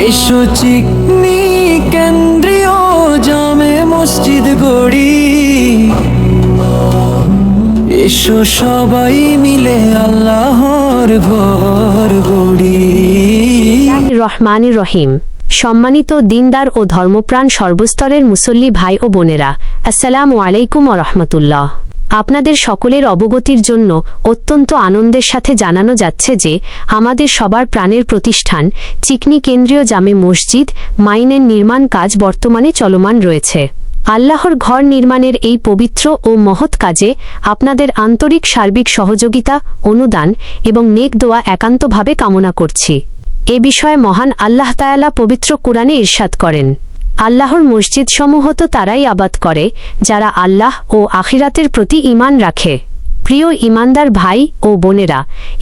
এসো চিকনি কেন্দ্রীয় জামে মসজিদ গড়ি, এসো সবাই মিলে আল্লাহর ঘর গড়ি। রহমানির রহিম। সম্মানিত দিনদার ও ধর্মপ্রাণ সর্বস্তরের মুসল্লি ভাই ও বোনেরা, আসসালামু আলাইকুম ওয়া রাহমাতুল্লাহ। আপনাদের সকলের অবগতির জন্য অত্যন্ত আনন্দের সাথে জানানো যাচ্ছে যে আমাদের সবার প্রাণের প্রতিষ্ঠান চিকনি কেন্দ্রীয় জামে মসজিদ মাইনের নির্মাণ কাজ বর্তমানে চলমান রয়েছে। আল্লাহর ঘর নির্মাণের এই পবিত্র ও মহৎ কাজে আপনাদের আন্তরিক সার্বিক সহযোগিতা, অনুদান এবং নেক দোয়া একান্তভাবে কামনা করছি। এ বিষয়ে মহান আল্লাহ তাআলা পবিত্র কুরআনে ইরশাদ করেন, আল্লাহর মসজিদসমূহ তো তারাই আবাদ করে যারা আল্লাহ ও আখিরাতের প্রতি ঈমান রাখে। প্রিয় ঈমানদার ভাই ও বোনেরা,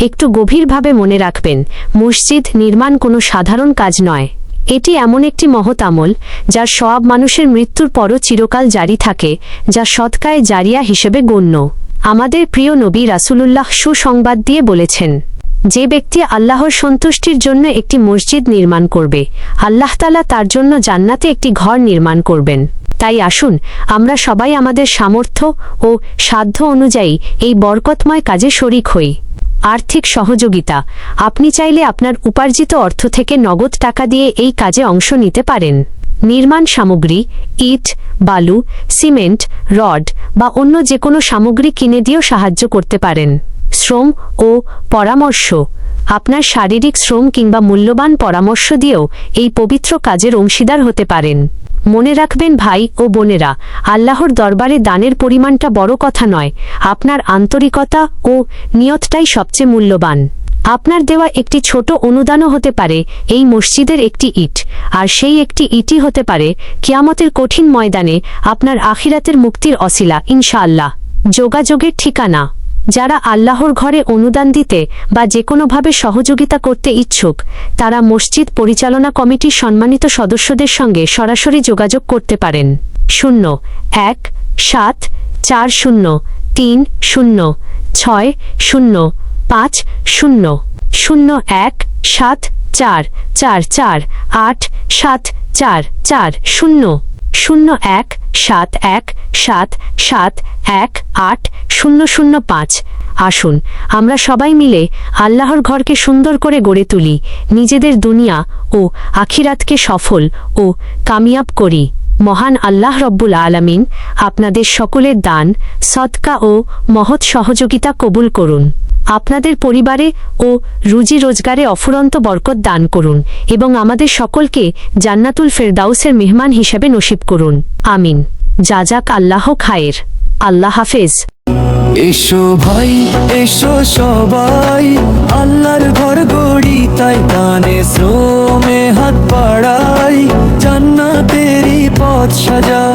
একটু গভীরভাবে মনে রাখবেন, মসজিদ নির্মাণ কোনো সাধারণ কাজ নয়। এটি এমন একটি মহৎ আমল যার সওয়াব মানুষের মৃত্যুর পরও চিরকাল জারি থাকে, যা সদকায়ে জারিয়া হিসেবে গণ্য। আমাদের প্রিয় নবী রাসূলুল্লাহ সুসংবাদ দিয়ে বলেছেন, যে ব্যক্তি আল্লাহর সন্তুষ্টির জন্য একটি মসজিদ নির্মাণ করবে, আল্লাহ তাআলা তার জন্য জান্নাতে একটি ঘর নির্মাণ করবেন। তাই আসুন আমরা সবাই আমাদের সামর্থ্য ও সাধ্য অনুযায়ী এই বরকতময় কাজে শরিক হই। আর্থিক সহযোগিতা। আপনি চাইলে আপনার উপার্জিত অর্থ থেকে নগদ টাকা দিয়ে এই কাজে অংশ নিতে পারেন। নির্মাণ সামগ্রী, ইট, বালু, সিমেন্ট, রড বা অন্য যে কোনো সামগ্রী কিনে দিয়েও সাহায্য করতে পারেন। শ্রম ও পরামর্শ। আপনার শারীরিক শ্রম কিংবা মূল্যবান পরামর্শ দিয়েও এই পবিত্র কাজের অংশীদার হতে পারেন। মনে রাখবেন ভাই ও বোনেরা, আল্লাহর দরবারে দানের পরিমাণটা বড় কথা নয়, আপনার আন্তরিকতা ও নিয়তটাই সবচেয়ে মূল্যবান। আপনার দেওয়া একটি ছোট অনুদানও হতে পারে এই মসজিদের একটি ইট, আর সেই একটি ইটই হতে পারে কিয়ামতের কঠিন ময়দানে আপনার আখিরাতের মুক্তির অসিলা ইনশাআল্লাহ। যোগাযোগের ঠিকানা। যারা আল্লাহর ঘরে অনুদান দিতে বা যে কোনোভাবে সহযোগিতা করতে ইচ্ছুক, তারা মসজিদ পরিচালনা কমিটির সম্মানিত সদস্যদের সঙ্গে সরাসরি যোগাযোগ করতে পারেন। 0174030650 017444487440 017177180005। আসুন আমরা সবাই মিলে আল্লাহর ঘরকে সুন্দর করে গড়ে তুলি, নিজেদের দুনিয়া ও আখিরাতকে সফল ও কামিয়াব করি। মহান আল্লাহ রব্বুল আলামিন আপনাদের সকলের দান, সদকা ও মহৎ সহযোগিতা কবুল করুন। আপনাদের পরিবারে ও রুজি রোজগারে অফুরন্ত বরকত দান করুন এবং আমাদের সকলকে জান্নাতুল ফেরদাউসের মেহমান হিসেবে নসিব করুন। আমিন। জাজাক আল্লাহ খায়ের। আল্লাহ হাফেজ। এসো ভাই, এসো সবাই, আল্লাহর ঘর গড়ি, তাই দানে শ্রমে হাত বাড়াই, জান্নাতেরই পথ সাজাই।